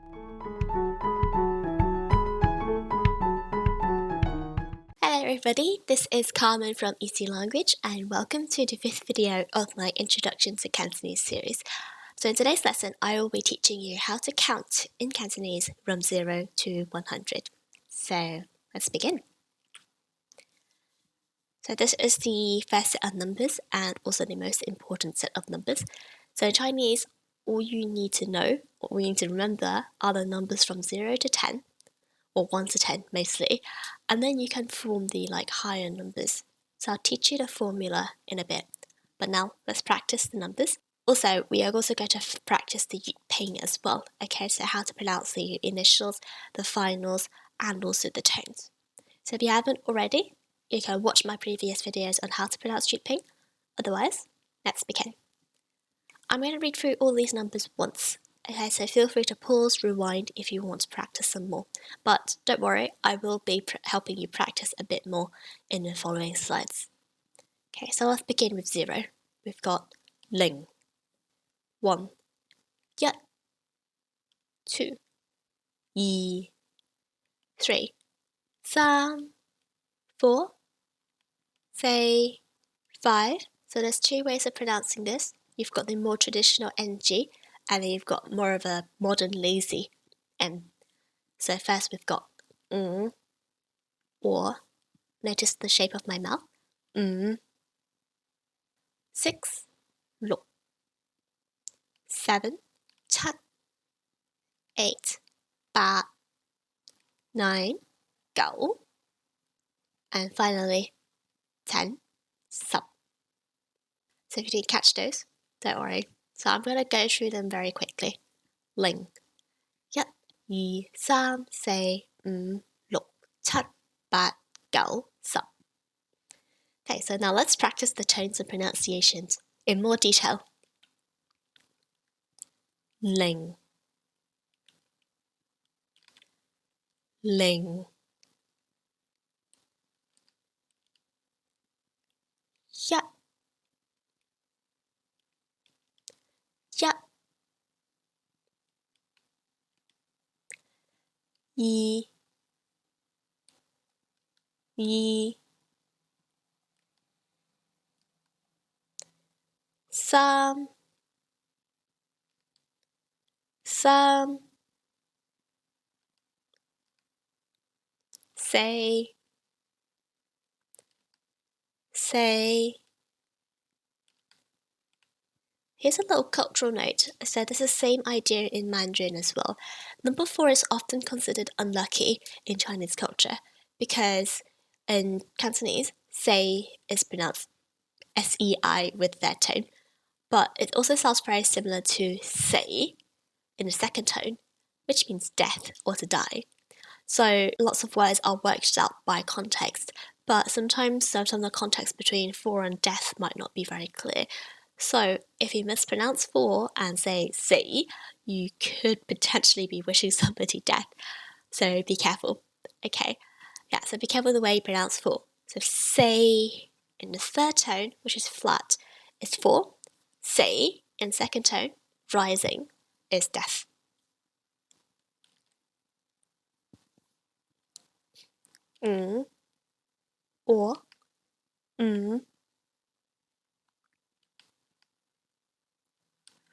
Hello everybody, this is Carmen from Easy Language and welcome to the 5th video of my Introduction to Cantonese series. So in today's lesson, I will be teaching you how to count in Cantonese from 0 to 100. So let's begin. So this is the first set of numbers and also the most important set of numbers. So in Chinese, all you need to know, or we need to remember, are the numbers from 0 to 10. Or 1 to 10 mostly, and then you can form the higher numbers. So I'll teach you the formula in a bit, but now let's practice the numbers. Also, we are also going to practice the Jyutping as well, okay, so how to pronounce the initials, the finals, and also the tones. So if you haven't already, you can watch my previous videos on how to pronounce Jyutping. Otherwise, let's begin. I'm going to read through all these numbers once. Okay, so feel free to pause, rewind if you want to practice some more. But don't worry, I will be helping you practice a bit more in the following slides. Okay, so let's begin with 0. We've got ling, 1, 一, 2, 2, 3, 3, 4, 4, 5. So there's two ways of pronouncing this. You've got the more traditional NG, and then you've got more of a modern lazy N. So first we've got or notice the shape of my mouth. 6, 6, 7, 7, 8, 8, 9, 9, and finally 10, 10. So if you didn't catch those, don't worry. So I'm going to go through them very quickly. Ling, 1, 2, 3, 4, 5, 6, 7, 8, 9, 10. Okay, so now let's practice the tones and pronunciations in more detail. Ling, ling, 1, 1, 2, 2, 3, 3, 4, 4. Here's a little cultural note. So this is the same idea in Mandarin as well. Number 4 is often considered unlucky in Chinese culture because in Cantonese, say is pronounced S-E-I with that tone, but it also sounds very similar to say in the second tone, which means death or to die. So lots of words are worked out by context, but sometimes the context between 4 and death might not be very clear. So if you mispronounce 4 and say 死, you could potentially be wishing somebody death. So be careful. Okay, yeah, so be careful the way you pronounce 4. So say in the third tone, which is flat, is 4. Say in second tone, rising, is death. Or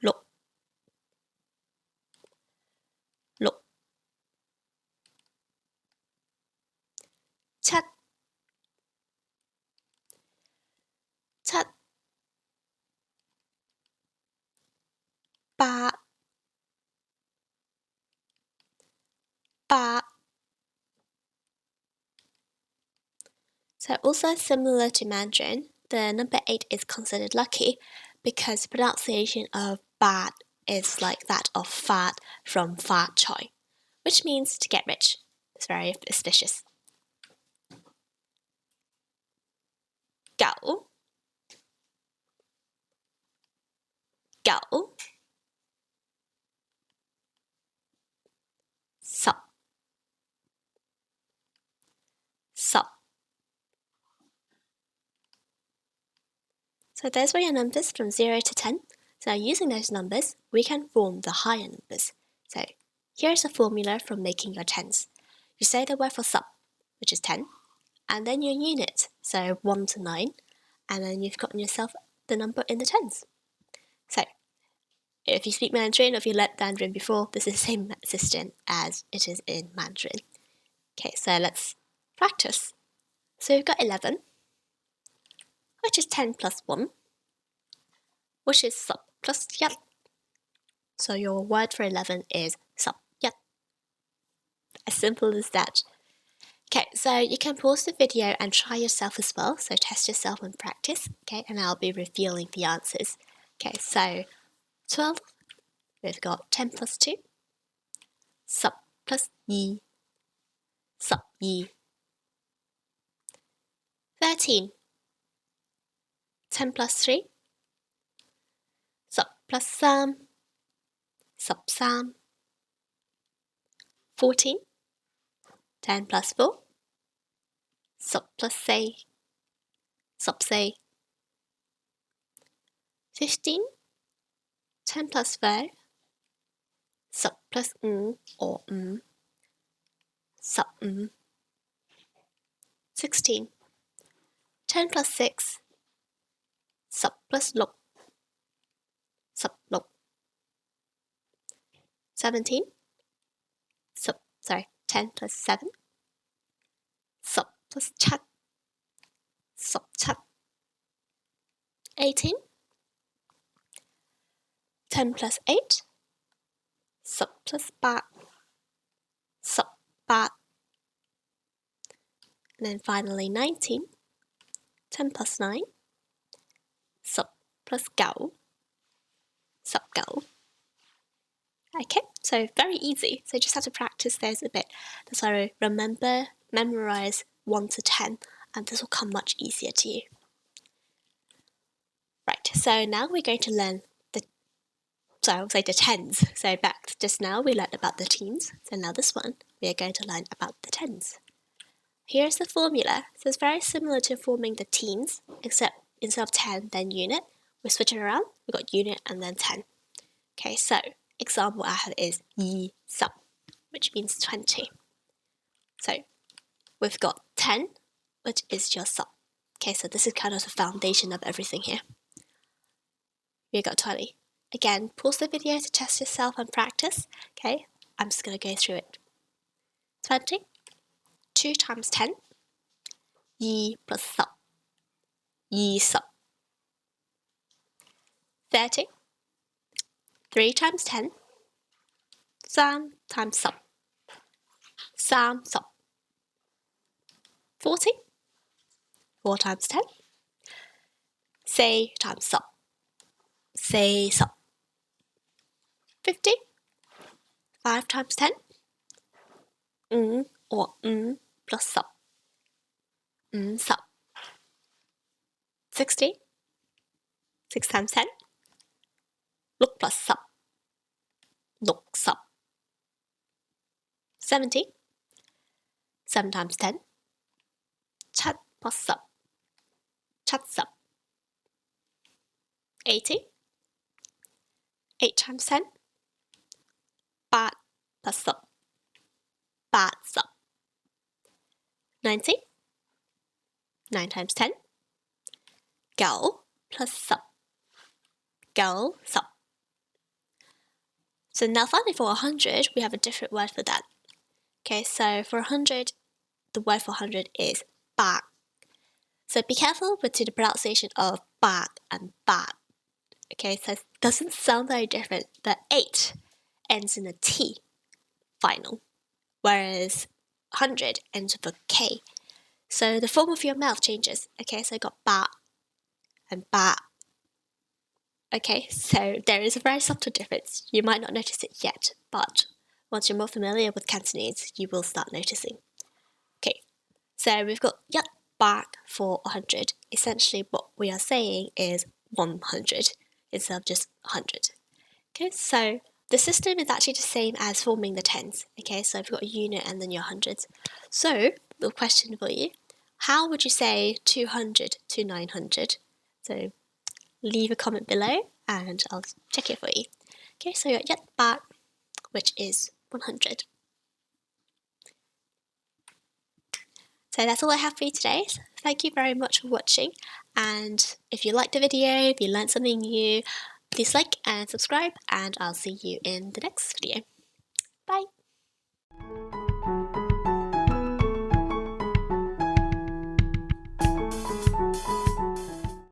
六 六 七 七 八 八. So also similar to Mandarin, the number 8 is considered lucky because the pronunciation of bad is like that of fat from fat choi, which means to get rich. It's very auspicious. 九 九 十 十. So those were your numbers from 0 to 10. So using those numbers, we can form the higher numbers. So Here's a formula for making your tens. You say the word for sub, which is 10, and then your unit, so 1 to 9, and then you've gotten yourself the number in the tens. So, if you speak Mandarin or if you learned Mandarin before, this is the same system as it is in Mandarin. Okay, so let's practice. So we've got 11, which is 10 plus 1, which is sub plus yat. So your word for 11 is sub yat. As simple as that. Okay, so you can pause the video and try yourself as well. So test yourself and practice. Okay, and I'll be revealing the answers. Okay, so 12, we've got 10 plus 2, sub plus yi, sub yi. 13, 10 plus 3, sub plus sam, sub sam. 14, 10 plus 4, sub plus say, sub say. 15, 10 plus 5, sub plus or sub 16, 10 plus 6, sub plus lục, sub lục. 17, 10 plus 7, sub plus chat, sub chat. 18, 10 plus 8, sub plus bát, sub bát. And then finally 19, 10 plus 9, sub plus gạo, sub gạo. Okay, so very easy. So you just have to practice those a bit. That's why I remember, memorize 1 to 10, and this will come much easier to you. Right, so now we're going to learn the tens. So back just now we learned about the teens. So now this one, we are going to learn about the tens. Here's the formula. So it's very similar to forming the teens, except instead of 10, then unit, we switch it around. We've got unit and then 10. Okay, so example I have is yi sub, which means 20. So we've got 10, which is your sub. Okay, so this is kind of the foundation of everything here. We got 20. Again, pause the video to test yourself and practice. Okay, I'm just going to go through it. 20, 2 times 10, yi plus sub, yi sub. 30, 3 times 10, sam times sub, sam sub. 40, 4 times 10, say times sub, say sub. 50, 5 times 10, or plus sub, sub. 60, 6 times 10, lục plus sub, lục sub. 70, 7 times 10, chat plus sub, chat sub. 80, 8 times 10, bát plus sub, bát sub. 90, 9 times 10, gạo plus sub, gạo sub. So now finally for 100, we have a different word for that. Okay, so for 100, the word for 100 is bạc. So be careful with the pronunciation of bạc and bát. Okay, so it doesn't sound very different. The 8 ends in a T final, whereas 100 ends with a K. So the form of your mouth changes. Okay, so I got bạc and bạc. Okay, so there is a very subtle difference. You might not notice it yet, but once you're more familiar with Cantonese, you will start noticing. Okay, so we've got yat bạc for 100. Essentially what we are saying is 100 instead of just 100. Okay, so the system is actually the same as forming the tens. Okay, so we've got a unit and then your hundreds. So the question for you, how would you say 200 to 900? So leave a comment below and I'll check it for you. Okay, so you're yat bạc, which is 100. So that's all I have for you today. So thank you very much for watching, and if you liked the video, if you learned something new, please like and subscribe, and I'll see you in the next video. Bye!